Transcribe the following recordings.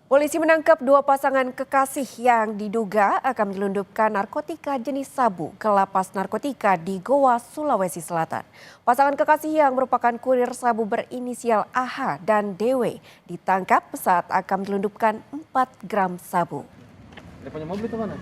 Polisi menangkap dua pasangan kekasih yang diduga akan menyelundupkan narkotika jenis sabu ke lapas narkotika di Goa, Sulawesi Selatan. Pasangan kekasih yang merupakan kurir sabu berinisial AH dan DW ditangkap saat akan menyelundupkan 4 gram sabu. Dia punya mobil itu mana?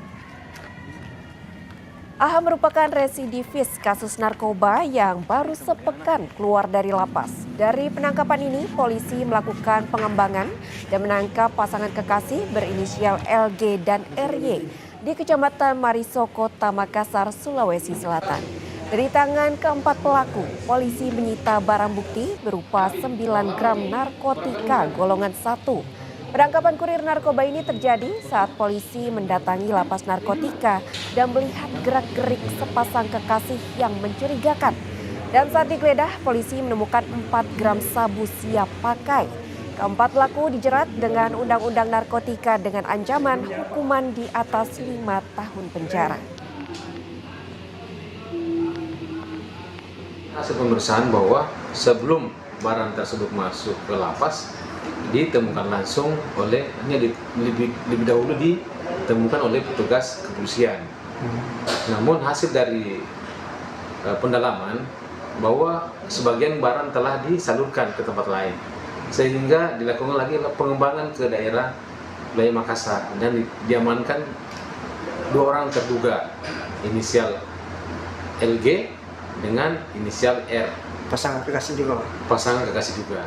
AH merupakan residivis kasus narkoba yang baru sepekan keluar dari lapas. Dari penangkapan ini, polisi melakukan pengembangan dan menangkap pasangan kekasih berinisial LG dan RY di Kecamatan Mariso, Kota Makassar, Sulawesi Selatan. Dari tangan keempat pelaku, polisi menyita barang bukti berupa 9 gram narkotika golongan 1. Penangkapan kurir narkoba ini terjadi saat polisi mendatangi lapas narkotika dan melihat gerak-gerik sepasang kekasih yang mencurigakan. Dan saat digeledah, polisi menemukan 4 gram sabu siap pakai. Keempat pelaku dijerat dengan Undang-Undang Narkotika dengan ancaman hukuman di atas 5 tahun penjara. Hasil pemeriksaan bahwa sebelum barang tersebut masuk ke lapas, ditemukan langsung lebih dahulu ditemukan oleh petugas kepolisian. Namun hasil dari pendalaman bahwa sebagian barang telah disalurkan ke tempat lain, sehingga dilakukan lagi pengembangan ke daerah wilayah Makassar dan diamankan 2 orang terduga inisial LG dengan inisial R. Pasangan kekasih juga, Pak? Pasangan kekasih juga.